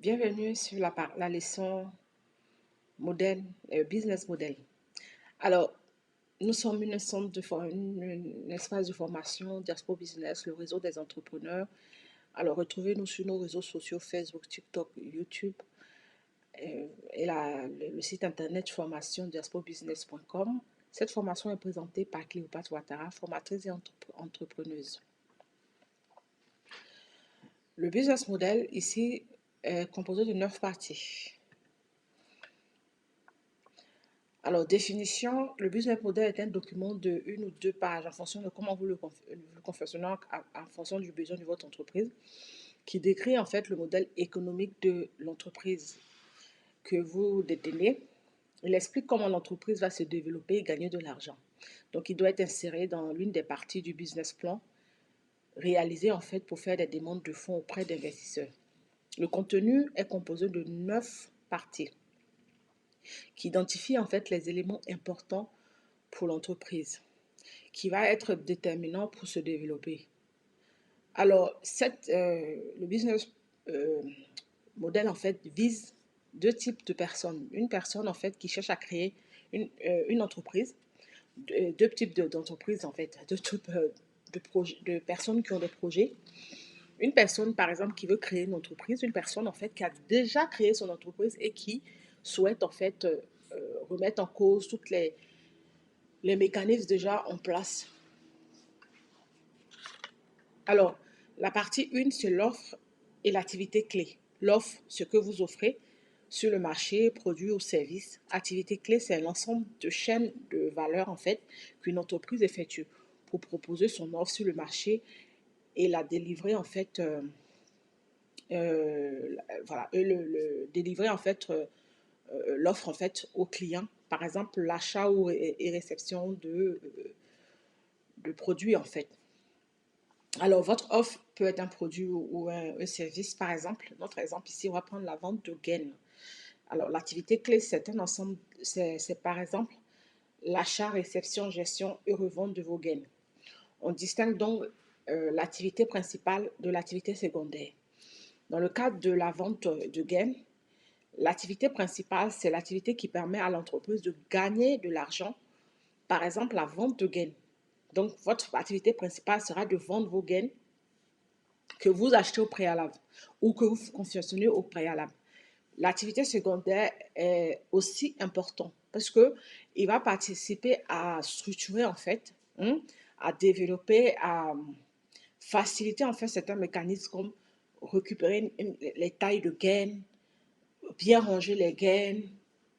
Bienvenue sur la leçon modèle, business model. Alors, nous sommes une centre un espace de formation Diaspo Business, le réseau des entrepreneurs. Alors, retrouvez-nous sur nos réseaux sociaux Facebook, TikTok, YouTube le site internet formation diasporbusiness.com. Cette formation est présentée par Cléopâtre Ouattara, formatrice et entrepreneuse. Le business model ici est composé de 9 parties. Alors, définition, le business model est un document de 1 ou 2 pages en fonction de comment vous le confectionnez en fonction du besoin de votre entreprise, qui décrit en fait le modèle économique de l'entreprise que vous détenez. Il explique comment l'entreprise va se développer et gagner de l'argent. Donc, il doit être inséré dans l'une des parties du business plan, réalisé en fait pour faire des demandes de fonds auprès d'investisseurs. Le contenu est composé de 9 parties qui identifient en fait les éléments importants pour l'entreprise, qui va être déterminant pour se développer. Alors, le business model, en fait, vise 2 types de personnes. Une personne, en fait, qui cherche à créer une entreprise, 2 types d'entreprises, en fait, 2 types de personnes qui ont des projets. Une personne, par exemple, qui veut créer une entreprise, une personne, en fait, qui a déjà créé son entreprise et qui souhaite, en fait, remettre en cause toutes les mécanismes déjà en place. Alors, la partie 1, c'est l'offre et l'activité clé. L'offre, ce que vous offrez sur le marché, produit ou service. Activité clé, c'est l'ensemble de chaînes de valeur, en fait, qu'une entreprise effectue pour proposer son offre sur le marché et la délivrer, en fait, voilà, délivrer, en fait, l'offre, en fait, au client. Par exemple, l'achat et réception de produits, en fait. Alors, votre offre peut être un produit ou un service, par exemple. Notre exemple ici, on va prendre la vente de gaines. Alors, l'activité clé, c'est un ensemble, c'est par exemple l'achat, réception, gestion et revente de vos gaines. On distingue donc l'activité principale de l'activité secondaire. Dans le cadre de la vente de gaines, l'activité principale, c'est l'activité qui permet à l'entreprise de gagner de l'argent, par exemple la vente de gaines. Donc, votre activité principale sera de vendre vos gaines que vous achetez au préalable ou que vous confectionnez au préalable. L'activité secondaire est aussi importante parce qu'il va participer à structurer en fait, à développer, à faciliter en fait certains mécanismes comme récupérer les tailles de gaines, bien ranger les gaines,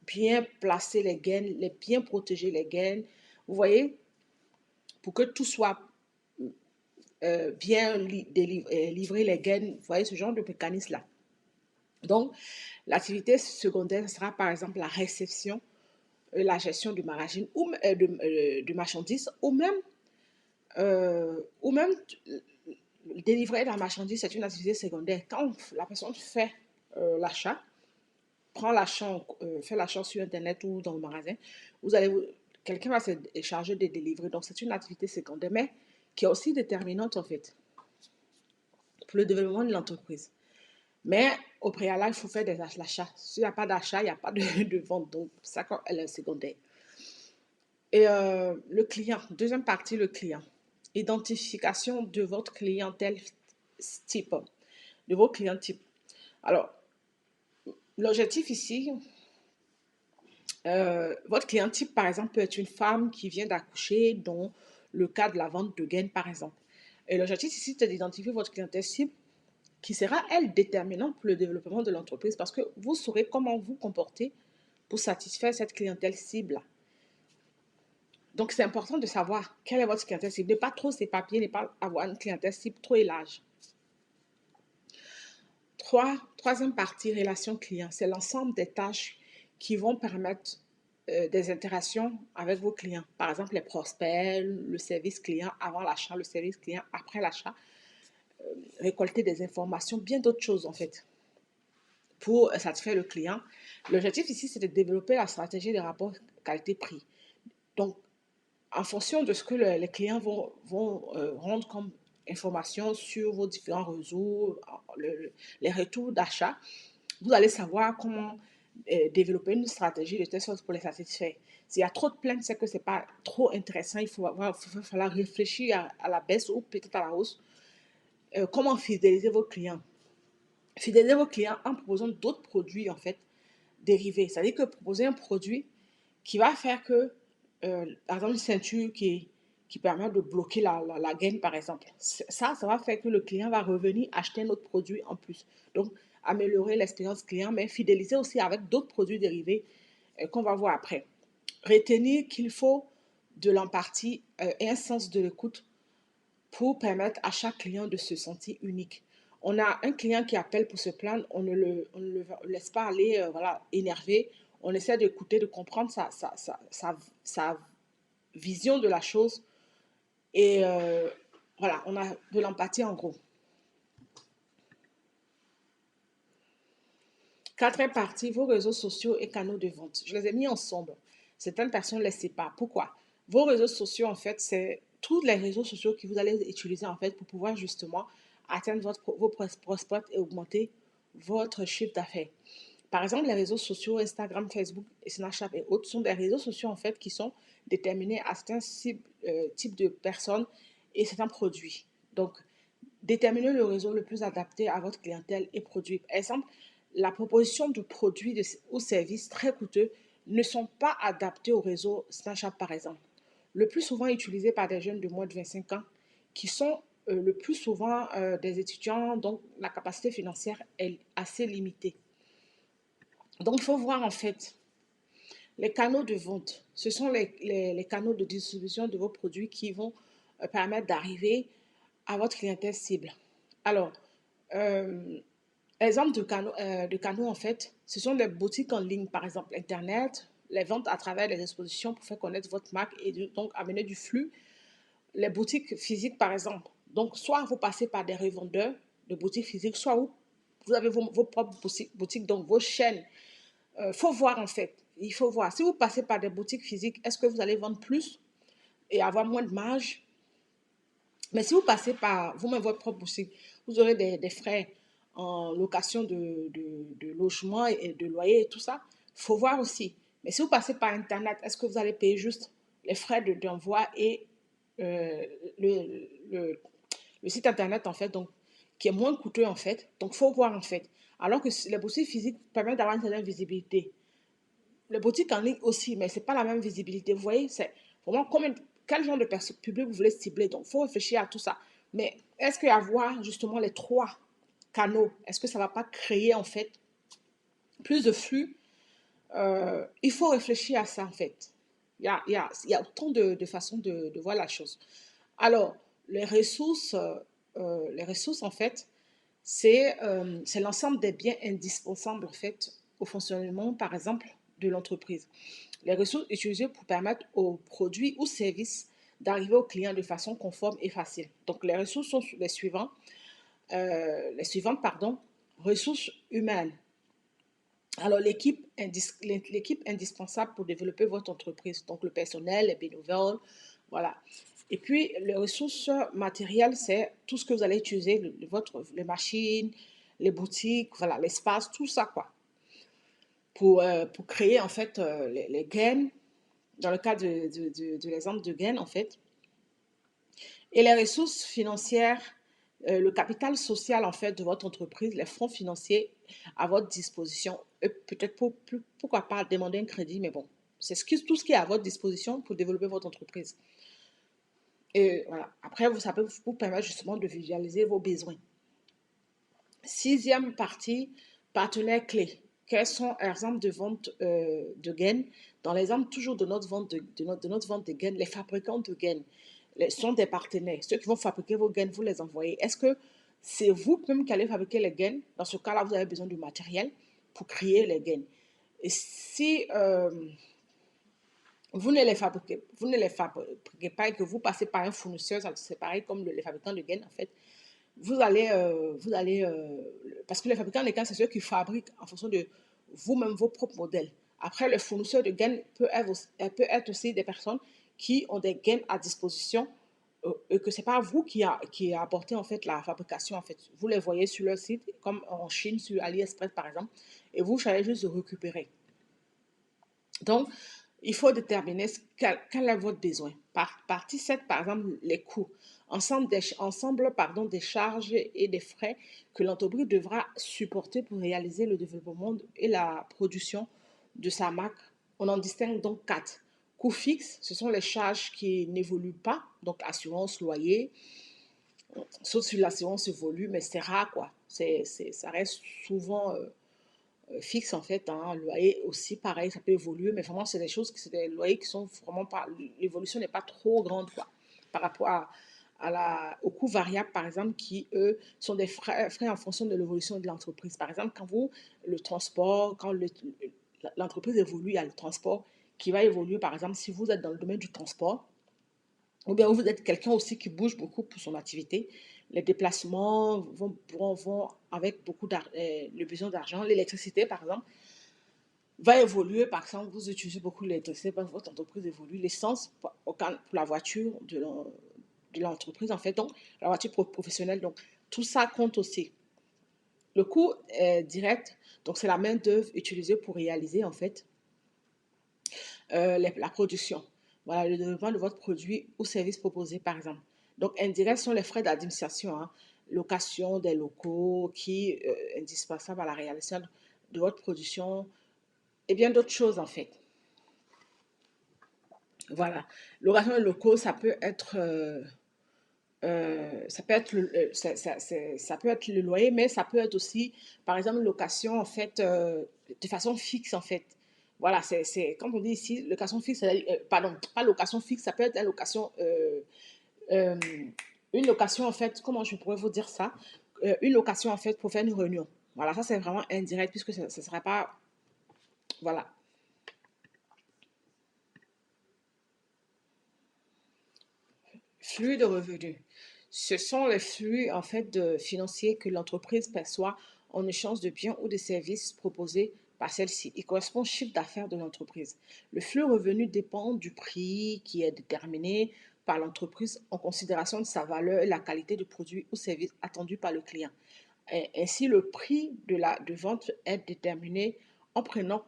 bien placer les gaines, bien protéger les gaines. Vous voyez, pour que tout soit bien livrer les gaines, vous voyez ce genre de mécanisme-là. Donc, l'activité secondaire sera par exemple la réception, la gestion du magazine ou de marchandises ou même délivrer la marchandise, c'est une activité secondaire. Quand la personne fait l'achat, prend l'achat, fait l'achat sur Internet ou dans le magasin, quelqu'un va se charger de délivrer. Donc, c'est une activité secondaire, mais qui est aussi déterminante en fait pour le développement de l'entreprise. Mais au préalable, il faut faire des achats. S'il n'y a pas d'achat, il n'y a pas de vente. Donc, ça, elle est secondaire. Et le client, deuxième partie, le client. Identification de votre clientèle type, de vos clients types. Alors, l'objectif ici, votre client type, par exemple, peut être une femme qui vient d'accoucher dans le cas de la vente de gaines, par exemple. Et l'objectif ici, c'est d'identifier votre clientèle cible qui sera, elle, déterminante pour le développement de l'entreprise parce que vous saurez comment vous comporter pour satisfaire cette clientèle cible. Donc, c'est important de savoir quelle est votre clientèle cible. Ne pas trop s'éparpiller, ne pas avoir une clientèle cible trop large. Troisième partie, relation client. C'est l'ensemble des tâches qui vont permettre des interactions avec vos clients. Par exemple, les prospects, le service client avant l'achat, le service client après l'achat, récolter des informations, bien d'autres choses en fait, pour satisfaire le client. L'objectif ici, c'est de développer la stratégie des rapports qualité-prix. Donc, en fonction de ce que les clients vont rendre comme information sur vos différents réseaux, les retours d'achat, Vous allez savoir comment développer une stratégie de telle sorte pour les satisfaire. S'il y a trop de plaintes, c'est que ce n'est pas trop intéressant. Il va falloir réfléchir à la baisse ou peut-être à la hausse. Comment fidéliser vos clients? Fidéliser vos clients en proposant d'autres produits, en fait, dérivés. C'est-à-dire que proposer un produit qui va faire que, par exemple, une ceinture qui permet de bloquer la gaine, par exemple. Ça va faire que le client va revenir acheter un autre produit en plus. Donc, améliorer l'expérience client, mais fidéliser aussi avec d'autres produits dérivés qu'on va voir après. Retenir qu'il faut de l'empathie et un sens de l'écoute pour permettre à chaque client de se sentir unique. On a un client qui appelle pour se plaindre, on ne le laisse pas aller voilà, énervé. On essaie d'écouter, de comprendre sa vision de la chose. Et voilà, on a de l'empathie en gros. Quatrième partie, vos réseaux sociaux et canaux de vente. Je les ai mis ensemble. Certaines personnes ne les séparent. Pourquoi? Vos réseaux sociaux, en fait, c'est tous les réseaux sociaux que vous allez utiliser, en fait, pour pouvoir justement atteindre vos prospects et augmenter votre chiffre d'affaires. Par exemple, les réseaux sociaux, Instagram, Facebook, Snapchat et autres sont des réseaux sociaux, en fait, qui sont déterminés à certains types de personnes et certains produits. Donc, déterminez le réseau le plus adapté à votre clientèle et produit. Par exemple, la proposition de produits ou services très coûteux ne sont pas adaptés au réseau Snapchat, par exemple. Le plus souvent utilisé par des jeunes de moins de 25 ans qui sont le plus souvent des étudiants, donc la capacité financière est assez limitée. Donc, il faut voir en fait les canaux de vente. Ce sont les canaux de distribution de vos produits qui vont permettre d'arriver à votre clientèle cible. Alors, euh, exemple de canaux, en fait, ce sont les boutiques en ligne, par exemple, Internet, les ventes à travers les expositions pour faire connaître votre marque et donc amener du flux. Les boutiques physiques, par exemple. Donc, soit vous passez par des revendeurs de boutiques physiques, soit vous avez vos propres boutiques, donc vos chaînes. Il faut voir, en fait. Il faut voir. Si vous passez par des boutiques physiques, est-ce que vous allez vendre plus et avoir moins de marge? Mais si vous passez par vous-même votre propre boutique, vous aurez des frais en location de logement et de loyer et tout ça. Il faut voir aussi. Mais si vous passez par Internet, est-ce que vous allez payer juste les frais d'envoi et euh, le, le, le site Internet, en fait, donc, qui est moins coûteux, en fait. Donc, il faut voir, en fait. Alors que les boutiques physiques permettent d'avoir une certaine visibilité. Les boutiques en ligne aussi, mais ce n'est pas la même visibilité. Vous voyez, c'est vraiment quel genre de public vous voulez cibler. Donc, il faut réfléchir à tout ça. Mais est-ce qu'avoir justement les trois canaux, est-ce que ça ne va pas créer en fait plus de flux? Il faut réfléchir à ça en fait. Il y a autant de façons de voir la chose. Alors, les ressources en fait, c'est l'ensemble des biens indispensables en fait au fonctionnement, par exemple, de l'entreprise. Les ressources utilisées pour permettre aux produits ou services d'arriver aux clients de façon conforme et facile. Donc, les ressources sont les suivantes, pardon, ressources humaines. Alors, l'équipe indispensable pour développer votre entreprise, donc le personnel, les bénévoles, voilà. Et puis, les ressources matérielles, c'est tout ce que vous allez utiliser, les machines, les boutiques, voilà, l'espace, tout ça, quoi, pour créer, en fait, les gains, dans le cas de l'exemple de gains, en fait. Et les ressources financières, le capital social, en fait, de votre entreprise, les fonds financiers à votre disposition. Peut-être pourquoi pas demander un crédit, mais bon, c'est tout ce qui est à votre disposition pour développer votre entreprise. Et voilà. Après, ça peut vous permettre justement de visualiser vos besoins. Sixième partie, partenaires clés. Quels sont les exemples de vente de gains? Dans l'exemple toujours de notre vente de notre vente de gains, les fabricants de gains sont des partenaires. Ceux qui vont fabriquer vos gains, vous les envoyez. Est-ce que c'est vous-même qui allez fabriquer les gains? Dans ce cas-là, vous avez besoin de matériel pour créer les gains. Et si vous ne les fabriquez pas et que vous passez par un fournisseur, c'est pareil comme les fabricants de gains, en fait, vous allez parce que les fabricants de gains, c'est ceux qui fabriquent en fonction de vous-même vos propres modèles. Après, le fournisseur de gains peut être aussi des personnes qui ont des gains à disposition et que c'est pas vous qui a apporté en fait la fabrication en fait. Vous les voyez sur leur site, comme en Chine, sur AliExpress par exemple, et vous allez juste récupérer. Donc, il faut déterminer quel est votre besoin. Partie 7, par exemple, les coûts. Ensemble pardon, des charges et des frais que l'entreprise devra supporter pour réaliser le développement et la production de sa marque. On en distingue donc quatre. Coûts fixes, ce sont les charges qui n'évoluent pas, donc assurance, loyer, sauf si l'assurance évolue, mais c'est rare quoi. Ça reste souvent fixe en fait, hein. Le loyer aussi, pareil, ça peut évoluer, mais vraiment, c'est des choses, c'est des loyers qui sont vraiment pas, l'évolution n'est pas trop grande, quoi, par rapport au coût variable, par exemple, qui, eux, sont des frais en fonction de l'évolution de l'entreprise. Par exemple, le transport, quand l'entreprise évolue, il y a le transport qui va évoluer. Par exemple, si vous êtes dans le domaine du transport, ou bien vous êtes quelqu'un aussi qui bouge beaucoup pour son activité, les déplacements vont avec beaucoup le besoin d'argent. L'électricité, par exemple, va évoluer. Par exemple, vous utilisez beaucoup l'électricité parce que votre entreprise évolue. L'essence pour la voiture de l'entreprise, en fait, donc la voiture professionnelle. Donc, tout ça compte aussi. Le coût direct, donc c'est la main-d'œuvre utilisée pour réaliser, en fait, la production. Voilà, le développement de votre produit ou service proposé, par exemple. Donc, indirect sont les frais d'administration, hein, location des locaux qui est indispensable à la réalisation de votre production et bien d'autres choses, en fait. Voilà. Location de locaux, ça peut être ça peut être le loyer, mais ça peut être aussi, par exemple, location, en fait, de façon fixe, en fait. Voilà, quand on dit ici, location fixe, pardon, pas location fixe, ça peut être euh, une location, en fait, comment je pourrais vous dire ça? Une location, en fait, pour faire une réunion. Voilà, ça, c'est vraiment indirect, puisque ça ne sera pas, voilà. Flux de revenus. Ce sont les flux en fait financiers que l'entreprise perçoit en échange de biens ou de services proposés par celle-ci. Il correspond au chiffre d'affaires de l'entreprise. Le flux revenu dépend du prix qui est déterminé par l'entreprise en considération de sa valeur et la qualité du produit ou service attendu par le client. Ainsi, le prix de vente est déterminé en prenant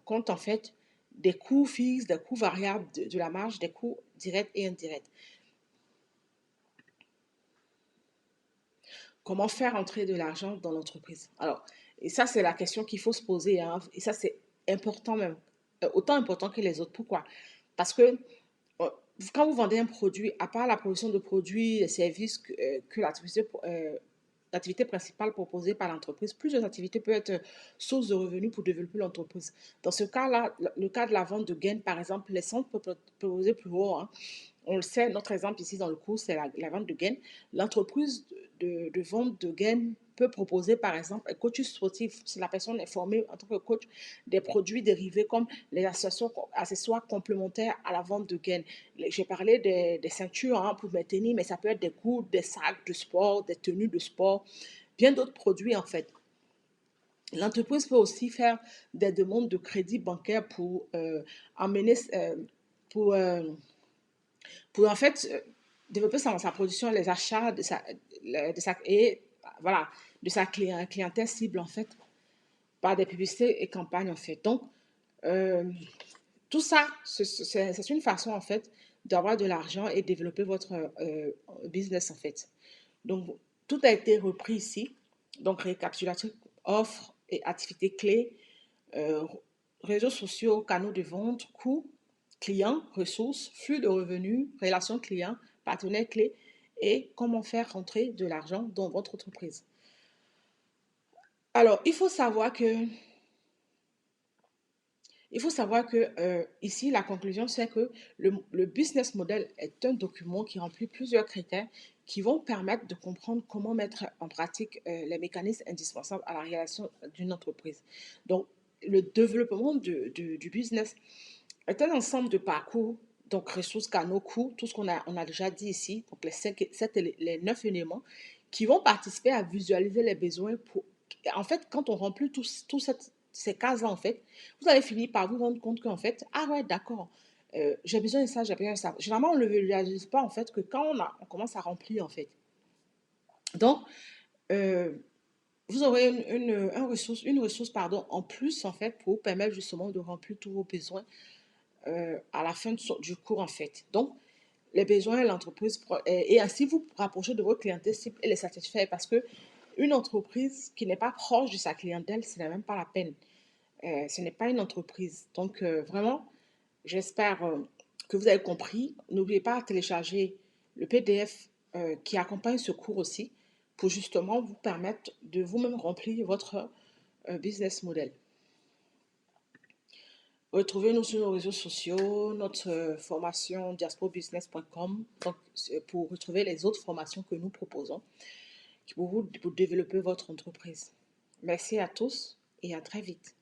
compte en fait des coûts fixes, des coûts variables de la marge, des coûts directs et indirects. Comment faire entrer de l'argent dans l'entreprise? Alors, et ça, c'est la question qu'il faut se poser, hein, et ça, c'est important même, autant important que les autres. Pourquoi? Parce que euh, quand vous vendez un produit, à part la production de produits et services que l'activité principale proposée par l'entreprise, plusieurs activités peuvent être source de revenus pour développer l'entreprise. Dans ce cas-là, le cas de la vente de gains, par exemple, les centres peuvent proposer plus haut, hein. On le sait, notre exemple ici dans le cours, c'est la vente de gains. L'entreprise de vente de gains peut proposer, par exemple, un coach sportif, si la personne est formée en tant que coach, des produits dérivés comme les accessoires complémentaires à la vente de gains. J'ai parlé des ceintures, hein, pour maintenir, mais ça peut être des gourdes, des sacs de sport, des tenues de sport, bien d'autres produits en fait. L'entreprise peut aussi faire des demandes de crédit bancaire amener, pour en fait développer sa production, les achats et voilà, de sa clientèle cible en fait, par des publicités et campagnes en fait. Donc, euh, tout ça, c'est une façon en fait d'avoir de l'argent et développer votre business en fait. Donc, tout a été repris ici. Donc, récapitulatif, offres et activités clés, euh, réseaux sociaux, canaux de vente, coûts, clients, ressources, flux de revenus, relations clients, partenaires clés et comment faire rentrer de l'argent dans votre entreprise. Alors, il faut savoir que ici, la conclusion, c'est que le business model est un document qui remplit plusieurs critères qui vont permettre de comprendre comment mettre en pratique les mécanismes indispensables à la réalisation d'une entreprise. Donc, le développement du business est un ensemble de parcours, donc ressources, canaux, coûts, tout ce on a déjà dit ici, donc les 9 éléments qui vont participer à visualiser les besoins. En fait, quand on remplit ces cases-là, en fait, vous allez finir par vous rendre compte qu'en fait, ah ouais, d'accord, j'ai besoin de ça, j'ai besoin de ça. Généralement, on ne le réalise pas en fait que quand on commence à remplir en fait. Donc, euh, vous aurez une ressource pardon, en plus en fait pour vous permettre justement de remplir tous vos besoins à la fin du cours en fait. Donc, les besoins de l'entreprise et ainsi vous rapprocher de votre clientèle cible et les satisfaire parce que une entreprise qui n'est pas proche de sa clientèle, ce n'est même pas la peine. Ce n'est pas une entreprise. Donc, vraiment, j'espère que vous avez compris. N'oubliez pas de télécharger le PDF qui accompagne ce cours aussi pour justement vous permettre de vous-même remplir votre business model. Retrouvez-nous sur nos réseaux sociaux, notre formation diasporbusiness.com pour retrouver les autres formations que nous proposons pour développer votre entreprise. Merci à tous et à très vite.